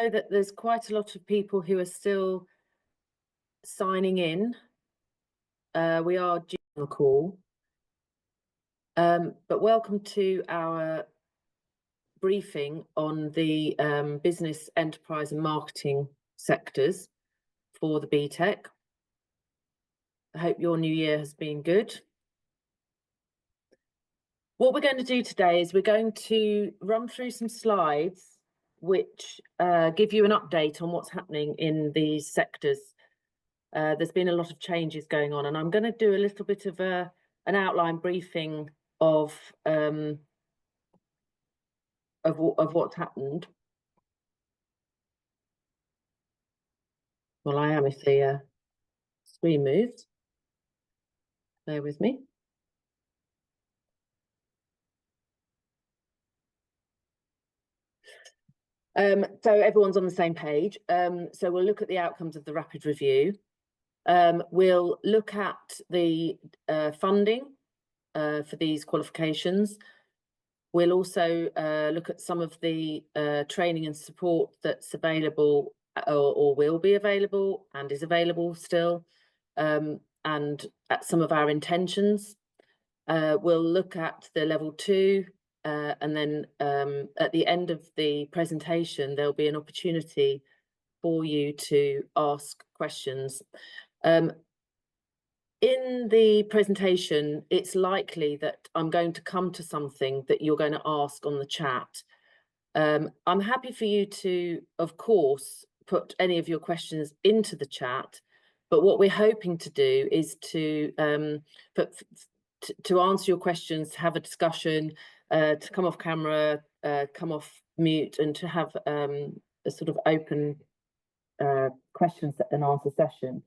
that there's quite a lot of people who are still signing in. We are due on the call. But welcome to our briefing on the business, enterprise and marketing sectors for the BTEC. I hope your new year has been good. What we're going to do today is we're going to run through some slides which give you an update on what's happening in these sectors. There's been a lot of changes going on, and I'm going to do a little bit of an outline briefing of what's happened. Well, I am if the screen moves. Bear with me. So everyone's on the same page. So we'll look at the outcomes of the rapid review. We'll look at the funding for these qualifications. We'll also look at some of the training and support that's available or will be available and is available still, and at some of our intentions. We'll look at the level 2, and then at the end of the presentation, there'll be an opportunity for you to ask questions. In the presentation, it's likely that I'm going to come to something that you're going to ask on the chat. I'm happy for you to, of course, put any of your questions into the chat, but what we're hoping to do is to answer your questions, to have a discussion, to come off camera, come off mute, and to have a sort of open questions and answer session.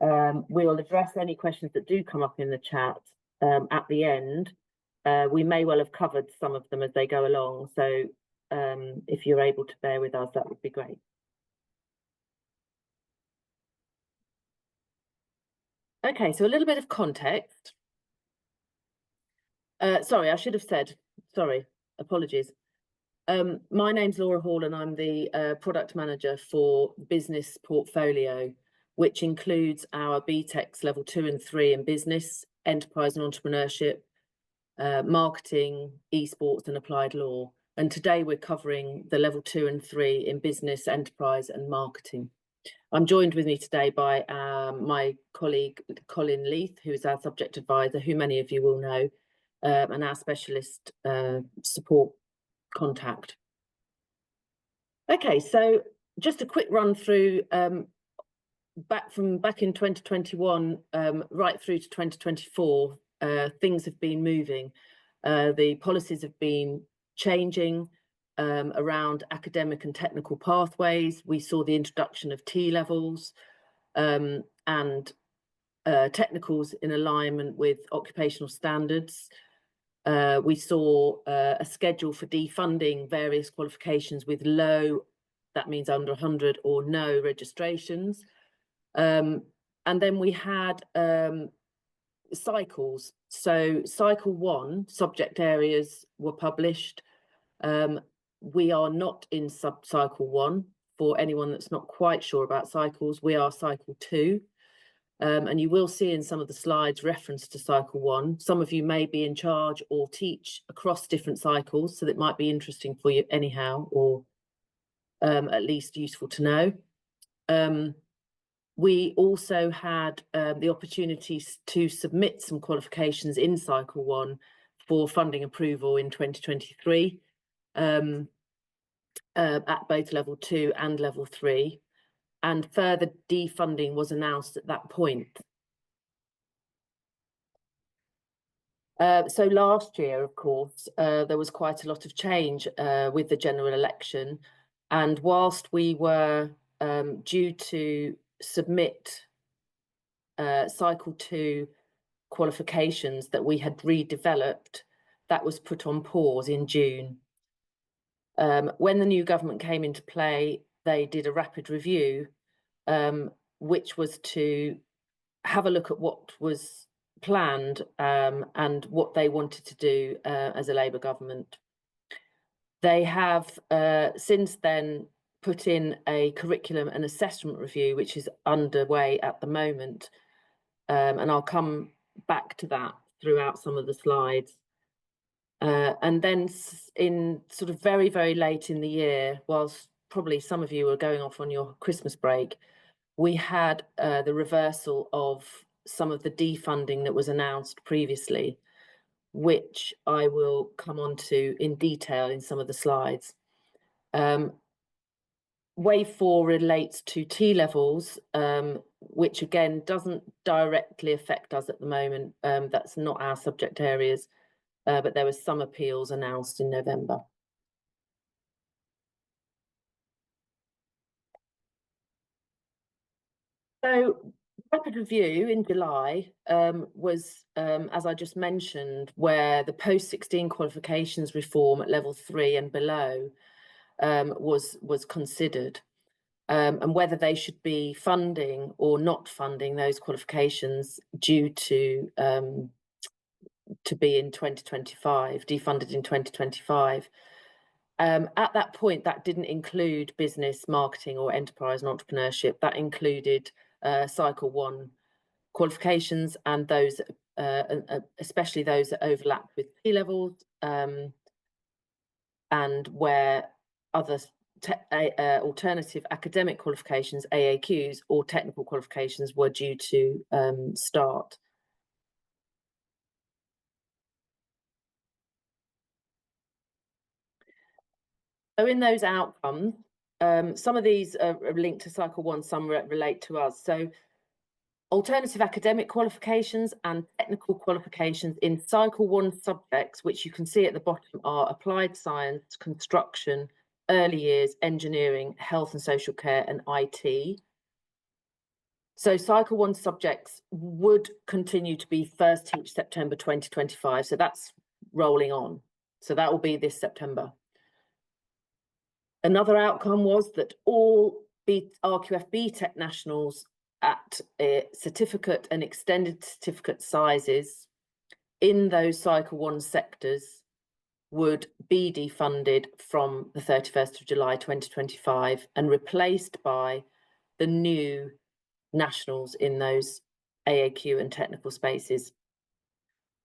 We'll address any questions that do come up in the chat at the end. We may well have covered some of them as they go along, so if you're able to bear with us, that would be great. Okay, so a little bit of context. Sorry, I should have said, sorry, apologies. My name's Laura Hall and I'm the product manager for business portfolio, which includes our BTECs level 2 and 3 in business, enterprise and entrepreneurship, marketing, esports and applied law. And today we're covering the level 2 and 3 in business, enterprise and marketing. I'm joined with me today by my colleague, Colin Leith, who is our subject advisor, who many of you will know, and our specialist support contact. Okay, so just a quick run through back in 2021 right through to 2024, things have been moving. The policies have been changing around academic and technical pathways. We saw the introduction of T-levels and technicals in alignment with occupational standards. We saw a schedule for defunding various qualifications with low, that means under 100, or no registrations. And then we had cycles. So cycle 1 subject areas were published. We are not in cycle 1. For anyone that's not quite sure about cycles, we are cycle 2. And you will see in some of the slides reference to cycle 1. Some of you may be in charge or teach across different cycles, so that might be interesting for you anyhow, or at least useful to know. We also had the opportunities to submit some qualifications in cycle 1 for funding approval in 2023 at both level 2 and level 3. And further defunding was announced at that point. So last year, of course, there was quite a lot of change with the general election. And whilst we were due to submit cycle 2 qualifications that we had redeveloped, that was put on pause in June. When the new government came into play, they did a rapid review, which was to have a look at what was planned and what they wanted to do as a Labour government. They have since then put in a curriculum and assessment review, which is underway at the moment. And I'll come back to that throughout some of the slides. And then in sort of very, very late in the year, whilst probably some of you were going off on your Christmas break, we had the reversal of some of the defunding that was announced previously, which I will come on to in detail in some of the slides. Wave 4 relates to T-levels, which again doesn't directly affect us at the moment. That's not our subject areas, but there were some appeals announced in November. So rapid review in July was, as I just mentioned, where the post-16 qualifications reform at level 3 and below was considered, and whether they should be funding or not funding those qualifications due to be in 2025, defunded in 2025. At that point, that didn't include business, marketing, or enterprise and entrepreneurship. That included Cycle 1 qualifications and those, especially those that overlap with T-levels, and where other alternative academic qualifications, AAQs, or technical qualifications were due to start. So in those outcomes, some of these are linked to Cycle 1, some relate to us. So alternative academic qualifications and technical qualifications in Cycle 1 subjects, which you can see at the bottom, are applied science, construction, early years, engineering, health and social care, and IT. So Cycle 1 subjects would continue to be first teach September 2025. So that's rolling on. So that will be this September. Another outcome was that all RQF BTEC nationals at certificate and extended certificate sizes in those Cycle 1 sectors would be defunded from the 31st of July 2025 and replaced by the new nationals in those AAQ and technical spaces.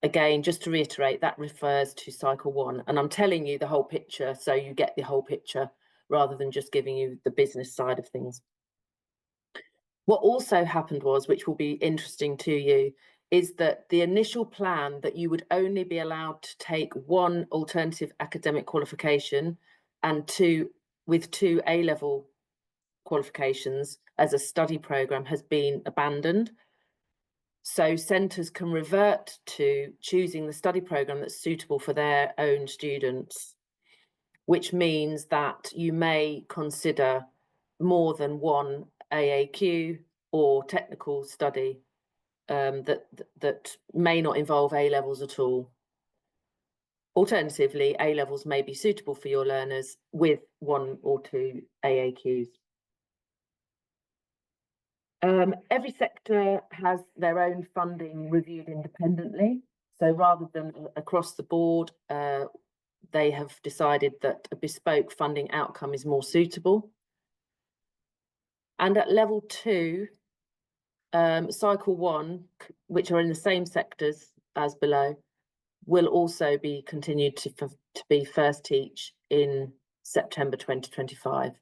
Again, just to reiterate, that refers to Cycle 1, and I'm telling you the whole picture so you get the whole picture rather than just giving you the business side of things. What also happened was, which will be interesting to you, is that the initial plan that you would only be allowed to take one alternative academic qualification and two A-level qualifications as a study programme has been abandoned. So centres can revert to choosing the study programme that's suitable for their own students, which means that you may consider more than one AAQ or technical study that may not involve A-levels at all. Alternatively, A-levels may be suitable for your learners with one or two AAQs. Every sector has their own funding reviewed independently. So rather than across the board, they have decided that a bespoke funding outcome is more suitable. And at level 2, Cycle 1, which are in the same sectors as below, will also be continued to be first teach in September 2025.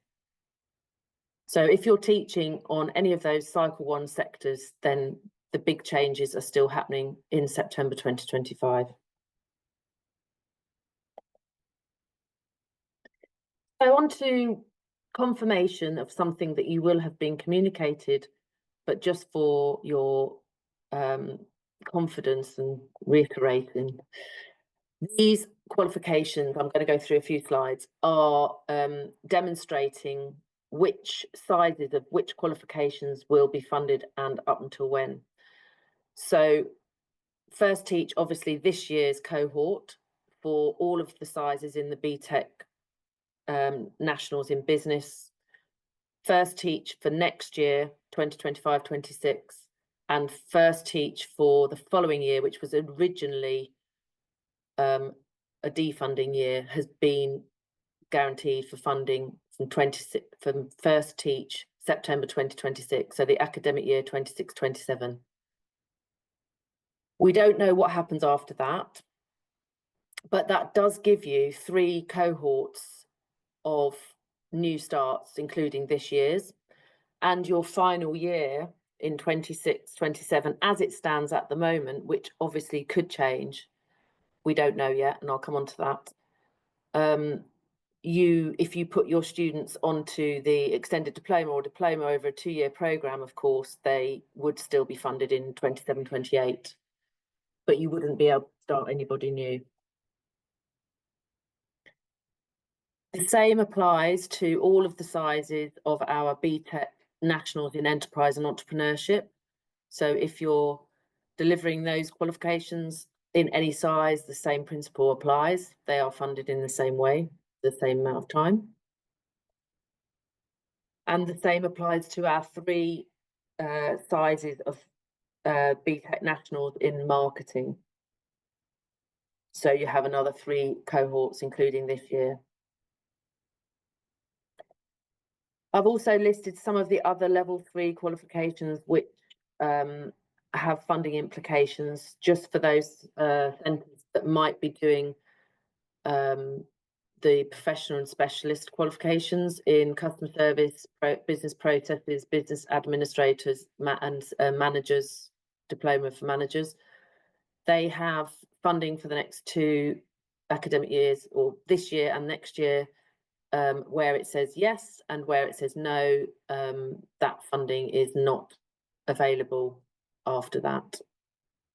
So if you're teaching on any of those Cycle 1 sectors, then the big changes are still happening in September 2025. So on to confirmation of something that you will have been communicated, but just for your confidence and reiterating. These qualifications, I'm going to go through a few slides, are demonstrating which sizes of which qualifications will be funded and up until when. So first teach, obviously this year's cohort for all of the sizes in the BTEC nationals in business. First teach for next year, 2025-26, and first teach for the following year, which was originally a defunding year, has been guaranteed for funding from first teach September 2026, so the academic year 26-27. We don't know what happens after that, but that does give you 3 cohorts of new starts, including this year's, and your final year in 26-27 as it stands at the moment, which obviously could change. We don't know yet, and I'll come on to that. If you put your students onto the extended diploma or diploma over a 2-year programme, of course, they would still be funded in 27-28, but you wouldn't be able to start anybody new. The same applies to all of the sizes of our BTEC Nationals in Enterprise and Entrepreneurship. So if you're delivering those qualifications in any size, the same principle applies. They are funded in the same way, the same amount of time. And the same applies to our 3 sizes of BTEC Nationals in marketing. So you have another 3 cohorts, including this year. I've also listed some of the other level 3 qualifications which have funding implications, just for those centres that might be doing the professional and specialist qualifications in customer service, business processes, business administrators, and managers, diploma for managers. They have funding for the next 2 academic years, or this year and next year, where it says yes, and where it says no, that funding is not available after that.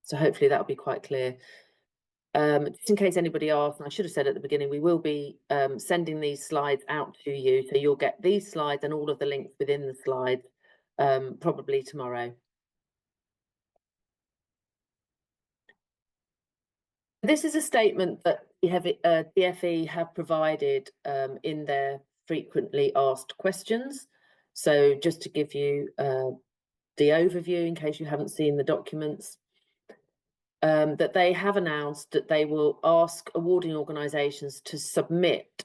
So hopefully that'll be quite clear. Just in case anybody asks, and I should have said at the beginning, we will be sending these slides out to you, so you'll get these slides and all of the links within the slides probably tomorrow. This is a statement that DFE have provided in their frequently asked questions. So just to give you the overview, in case you haven't seen the documents, that they have announced that they will ask awarding organisations to submit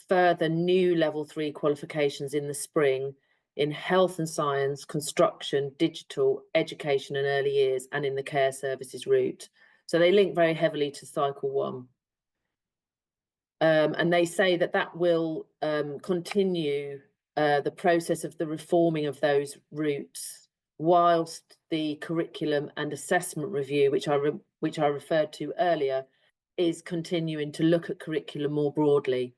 further new level 3 qualifications in the spring in health and science, construction, digital, education and early years, and in the care services route. So they link very heavily to cycle 1. And they say that that will continue the process of the reforming of those routes, whilst the curriculum and assessment review, which I referred to earlier, is continuing to look at curriculum more broadly.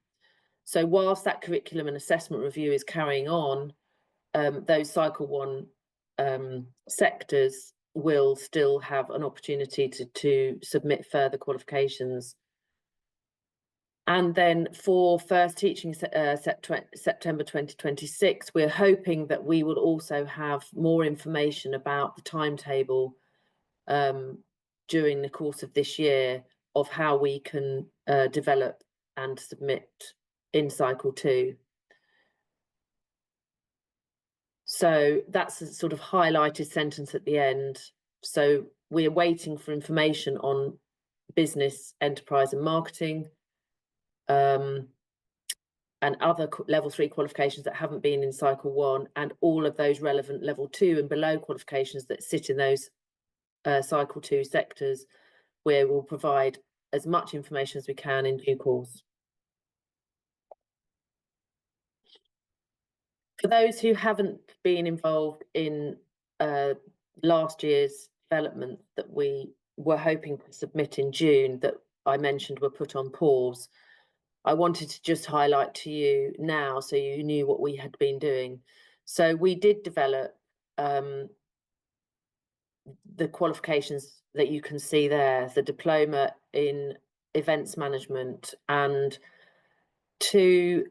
So whilst that curriculum and assessment review is carrying on, those cycle 1 sectors will still have an opportunity to submit further qualifications. And then for first teaching September 2026, we're hoping that we will also have more information about the timetable during the course of this year of how we can develop and submit in cycle 2. So that's a sort of highlighted sentence at the end. So we're waiting for information on business, enterprise and marketing, and other level 3 qualifications that haven't been in cycle 1, and all of those relevant level 2 and below qualifications that sit in those cycle 2 sectors, where we'll provide as much information as we can in due course. For those who haven't been involved in last year's development that we were hoping to submit in June, that I mentioned were put on pause, I wanted to just highlight to you now so you knew what we had been doing. So we did develop the qualifications that you can see there, the diploma in events management, and 2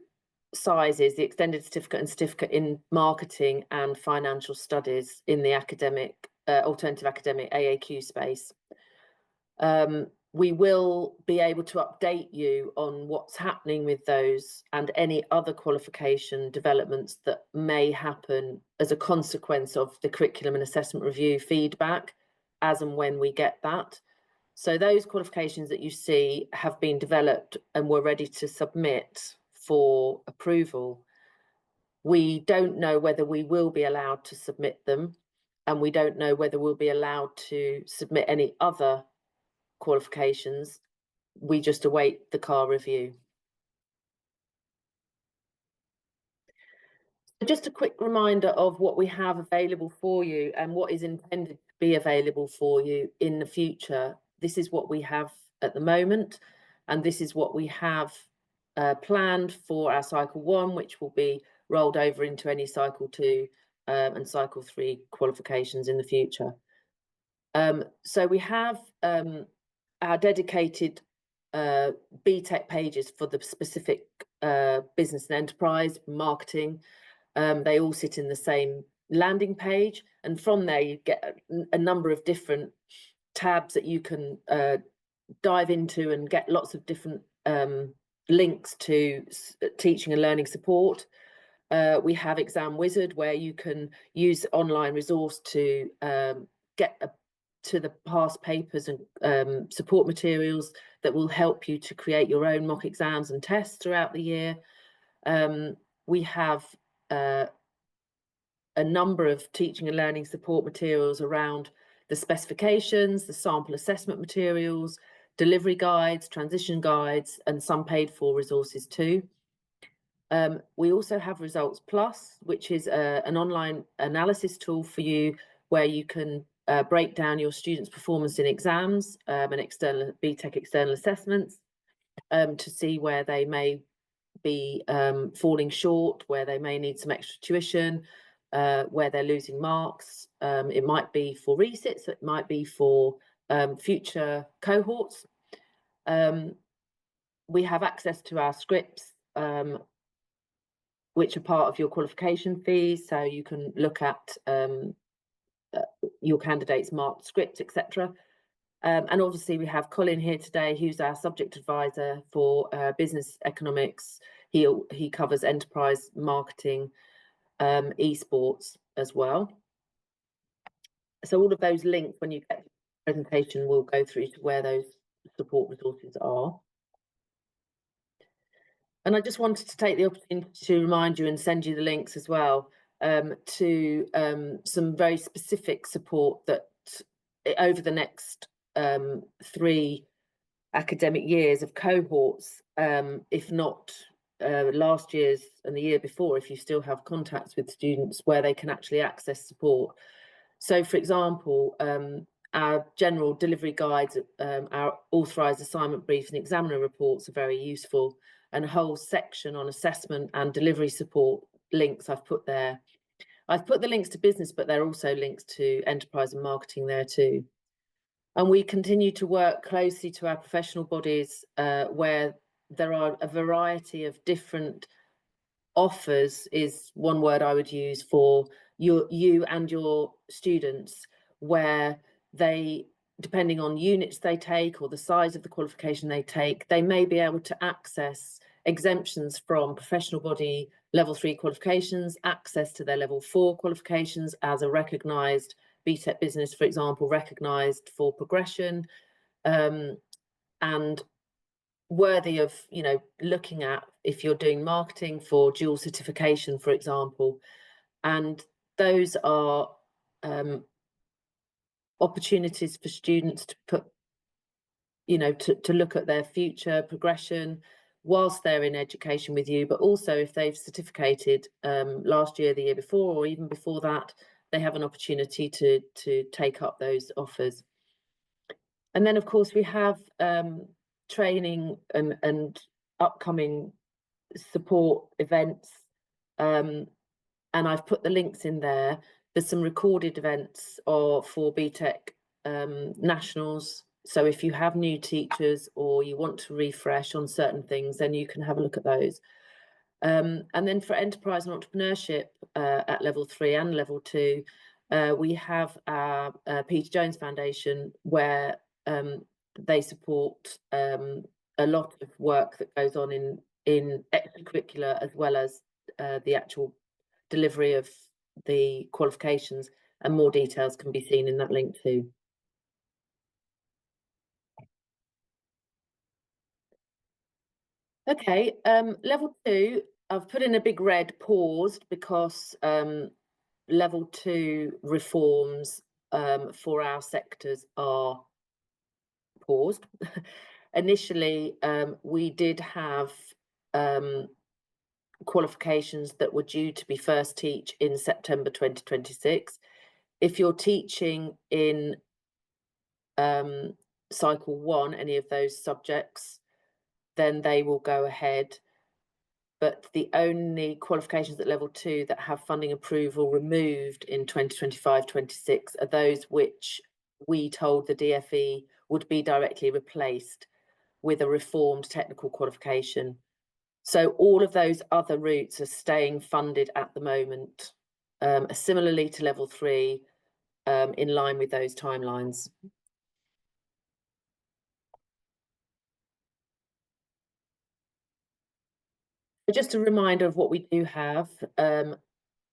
sizes, the extended certificate and certificate in marketing and financial studies in the academic, alternative academic AAQ space. We will be able to update you on what's happening with those and any other qualification developments that may happen as a consequence of the curriculum and assessment review feedback, as and when we get that. So those qualifications that you see have been developed and we're ready to submit for approval. We don't know whether we will be allowed to submit them, and we don't know whether we'll be allowed to submit any other qualifications. We just await the CAR review. Just a quick reminder of what we have available for you and what is intended to be available for you in the future. This is what we have at the moment, and this is what we have planned for our cycle 1, which will be rolled over into any cycle 2 and cycle 3 qualifications in the future. So we have our dedicated BTEC pages for the specific business and enterprise marketing. They all sit in the same landing page, and from there you get a number of different tabs that you can dive into and get lots of different links to teaching and learning support. We have Exam Wizard, where you can use online resource to get to the past papers and support materials that will help you to create your own mock exams and tests throughout the year. We have a number of teaching and learning support materials around the specifications, the sample assessment materials, delivery guides, transition guides, and some paid for resources too. We also have Results Plus, which is an online analysis tool for you, where you can break down your students' performance in exams and external BTEC external assessments to see where they may be falling short, where they may need some extra tuition, where they're losing marks. It might be for resits, it might be for future cohorts. We have access to our scripts, which are part of your qualification fees, so you can look at your candidates' marked scripts, etc. And obviously we have Colin here today, who's our subject advisor for business economics. He covers enterprise marketing, esports as well. So all of those links, when you get the presentation, will go through to where those support resources are. And I just wanted to take the opportunity to remind you and send you the links as well to some very specific support that over the next 3 academic years of cohorts, if not last year's and the year before, if you still have contacts with students, where they can actually access support. So, for example, our general delivery guides, our authorised assignment briefs and examiner reports are very useful, and a whole section on assessment and delivery support links I've put there. I've put the links to business, but there are also links to enterprise and marketing there too. And we continue to work closely to our professional bodies where there are a variety of different offers, is one word I would use, for you and your students, where they, depending on units they take or the size of the qualification they take, they may be able to access exemptions from professional body level 3 qualifications, access to their level 4 qualifications as a recognised BTEC business, for example, recognised for progression, and worthy of, you know, looking at if you're doing marketing for dual certification, for example. And those are opportunities for students to put, you know, to look at their future progression whilst they're in education with you, but also if they've certificated last year, the year before, or even before that, they have an opportunity to take up those offers. And then, of course, we have training and upcoming support events, and I've put the links in there. There's some recorded events for BTEC nationals. So if you have new teachers or you want to refresh on certain things, then you can have a look at those. And then for enterprise and entrepreneurship at level 3 and level 2, we have our Peter Jones Foundation, where they support a lot of work that goes on in extracurricular, as well as the actual delivery of the qualifications, and more details can be seen in that link too. Okay, level 2 I've put in a big red paused because level 2 reforms for our sectors are paused. Initially, we did have qualifications that were due to be first teach in September 2026. If you're teaching in cycle 1, any of those subjects, then they will go ahead. But the only qualifications at level 2 that have funding approval removed in 2025-26 are those which we told the DfE would be directly replaced with a reformed technical qualification. So all of those other routes are staying funded at the moment, similarly to level 3, in line with those timelines. Just a reminder of what we do have. The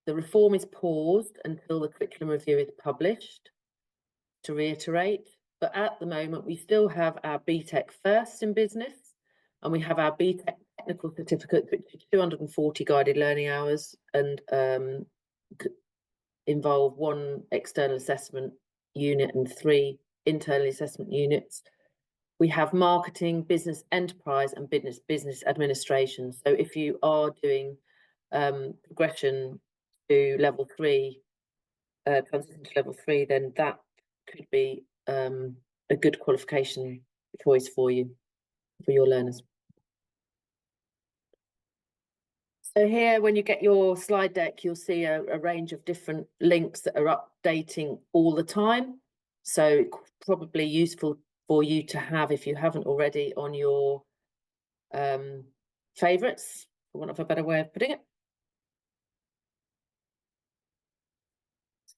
reform is paused until the curriculum review is published, to reiterate. But at the moment, we still have our BTEC first in business, and we have our BTEC technical certificate, which is 240 guided learning hours and involve 1 external assessment unit and 3 internal assessment units. We have marketing, business enterprise, and business administration. So if you are doing progression to level 3, transition to level 3, then that could be a good qualification choice for you, for your learners. So here, when you get your slide deck, you'll see a range of different links that are updating all the time. So probably useful for you to have, if you haven't already, on your favourites, for want of a better way of putting it.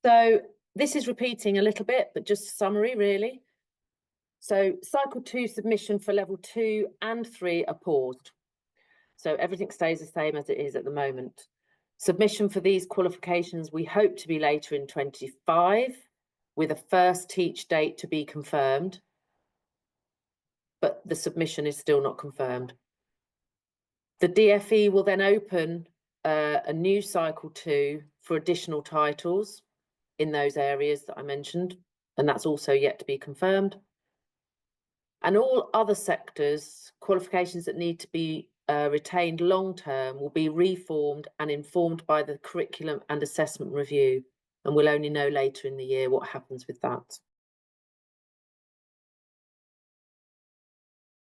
So this is repeating a little bit, but just a summary, really. So cycle 2 submission for level 2 and 3 are paused. So everything stays the same as it is at the moment. Submission for these qualifications, we hope to be later in 25, with a first teach date to be confirmed, but the submission is still not confirmed. The DfE will then open a new cycle 2 for additional titles in those areas that I mentioned, and that's also yet to be confirmed. And all other sectors, qualifications that need to be retained long-term will be reformed and informed by the curriculum and assessment review, and we'll only know later in the year what happens with that.